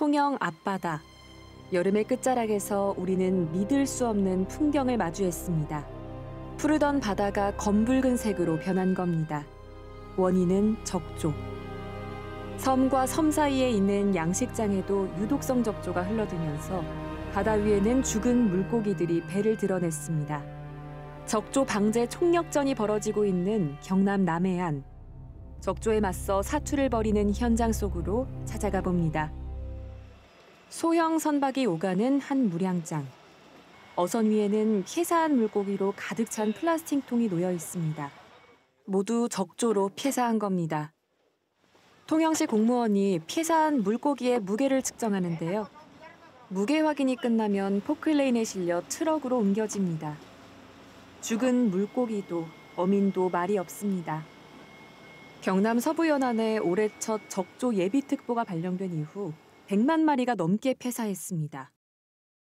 통영 앞바다. 여름의 끝자락에서 우리는 믿을 수 없는 풍경을 마주했습니다. 푸르던 바다가 검붉은 색으로 변한 겁니다. 원인은 적조. 섬과 섬 사이에 있는 양식장에도 유독성 적조가 흘러들면서 바다 위에는 죽은 물고기들이 배를 드러냈습니다. 적조 방제 총력전이 벌어지고 있는 경남 남해안. 적조에 맞서 사투를 벌이는 현장 속으로 찾아가 봅니다. 소형 선박이 오가는 한 물양장. 어선 위에는 폐사한 물고기로 가득 찬 플라스틱 통이 놓여 있습니다. 모두 적조로 폐사한 겁니다. 통영시 공무원이 폐사한 물고기의 무게를 측정하는데요. 무게 확인이 끝나면 포클레인에 실려 트럭으로 옮겨집니다. 죽은 물고기도 어민도 말이 없습니다. 경남 서부 연안에 올해 첫 적조 예비특보가 발령된 이후 100만 마리가 넘게 폐사했습니다.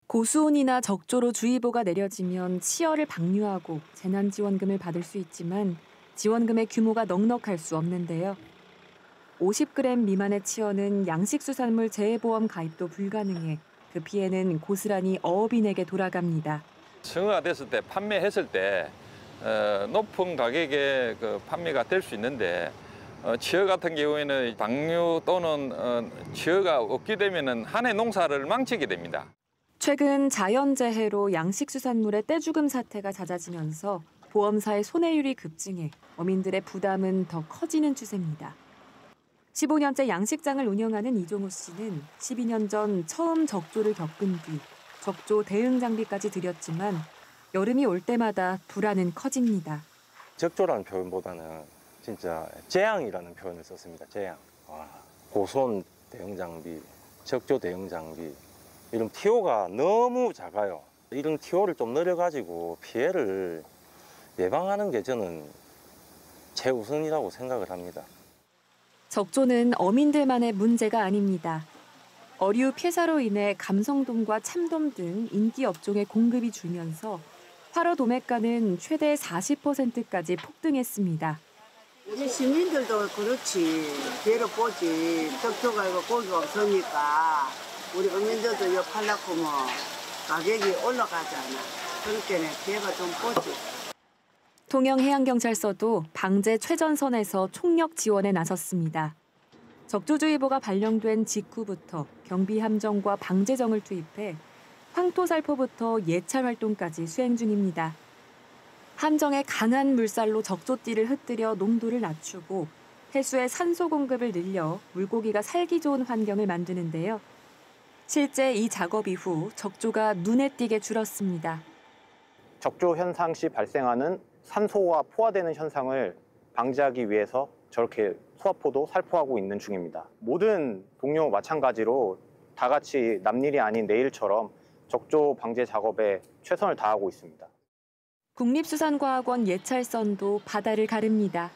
고수온이나 적조로 주의보가 내려지면 치어를 방류하고 재난지원금을 받을 수 있지만 지원금의 규모가 넉넉할 수 없는데요. 50g 미만의 치어는 양식수산물 재해보험 가입도 불가능해 그 피해는 고스란히 어업인에게 돌아갑니다. 성어가 됐을 때, 판매했을 때 높은 가격에 판매가 될 수 있는데 치어 같은 경우에는 방류 또는 치어가 없게 되면 한 해 농사를 망치게 됩니다. 최근 자연재해로 양식수산물의 떼죽음 사태가 잦아지면서 보험사의 손해율이 급증해 어민들의 부담은 더 커지는 추세입니다. 15년째 양식장을 운영하는 이종호 씨는 12년 전 처음 적조를 겪은 뒤 적조 대응 장비까지 들였지만 여름이 올 때마다 불안은 커집니다. 적조라는 표현보다는 진짜 재앙이라는 표현을 썼습니다. 재앙. 고수온 대응 장비, 적조 대응 장비. 이런 TO가 너무 작아요. 이런 TO를 좀 늘려가지고 피해를 예방하는 게 저는 최우선이라고 생각을 합니다. 적조는 어민들만의 문제가 아닙니다. 어류 폐사로 인해 감성돔과 참돔 등 인기 업종의 공급이 줄면서 활어 도매가는 최대 40%까지 폭등했습니다. 우리 시민들도 그렇지. 배로 보지. 적조가 이거 고기가 없으니까 우리 어민들도 이거 팔라고 뭐 가격이 올라가잖아. 그렇게는 배가 좀 보지. 통영해양경찰서도 방제 최전선에서 총력 지원에 나섰습니다. 적조주의보가 발령된 직후부터 경비함정과 방제정을 투입해 황토살포부터 예찰 활동까지 수행 중입니다. 함정의 강한 물살로 적조띠를 흩뜨려 농도를 낮추고 해수의 산소 공급을 늘려 물고기가 살기 좋은 환경을 만드는데요. 실제 이 작업 이후 적조가 눈에 띄게 줄었습니다. 적조 현상 시 발생하는 산소가 포화되는 현상을 방지하기 위해서 저렇게 수화포도 살포하고 있는 중입니다. 모든 동료 마찬가지로 다 같이 남일이 아닌 내일처럼 적조 방제 작업에 최선을 다하고 있습니다. 국립수산과학원 예찰선도 바다를 가릅니다.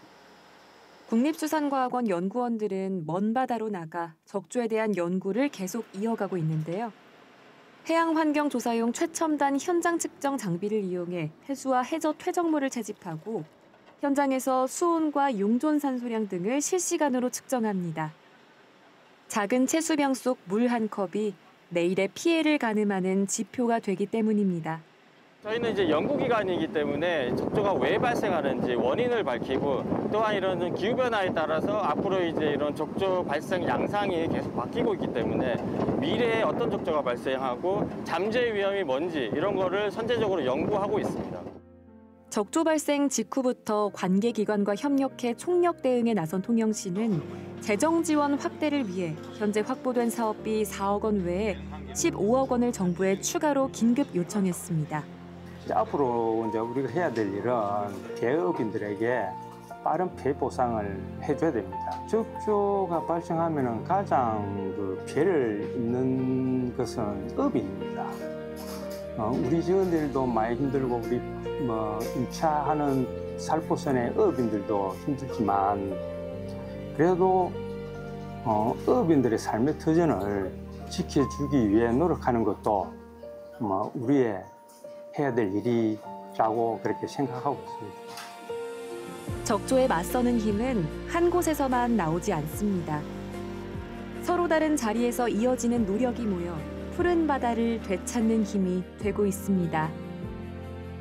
국립수산과학원 연구원들은 먼 바다로 나가 적조에 대한 연구를 계속 이어가고 있는데요. 해양환경조사용 최첨단 현장 측정 장비를 이용해 해수와 해저 퇴적물을 채집하고 현장에서 수온과 용존 산소량 등을 실시간으로 측정합니다. 작은 채수병 속 물 한 컵이 내일의 피해를 가늠하는 지표가 되기 때문입니다. 저희는 이제 연구기관이기 때문에 적조가 왜 발생하는지 원인을 밝히고 또한 이런 기후변화에 따라서 앞으로 이제 이런 적조 발생 양상이 계속 바뀌고 있기 때문에 미래에 어떤 적조가 발생하고 잠재 위험이 뭔지 이런 거를 선제적으로 연구하고 있습니다. 적조 발생 직후부터 관계기관과 협력해 총력 대응에 나선 통영시는 재정 지원 확대를 위해 현재 확보된 사업비 4억 원 외에 15억 원을 정부에 추가로 긴급 요청했습니다. 앞으로 이제 우리가 해야 될 일은 대업인들에게 빠른 피해 보상을 해줘야 됩니다. 적조가 발생하면 가장 피해를 입는 것은 업인입니다. 우리 직원들도 많이 힘들고 우리 임차하는 살포선의 업인들도 힘들지만 그래도 업인들의 삶의 터전을 지켜주기 위해 노력하는 것도 우리의 해야 될 일이라고 그렇게 생각하고 있습니다. 적조에 맞서는 힘은 한 곳에서만 나오지 않습니다. 서로 다른 자리에서 이어지는 노력이 모여 푸른 바다를 되찾는 힘이 되고 있습니다.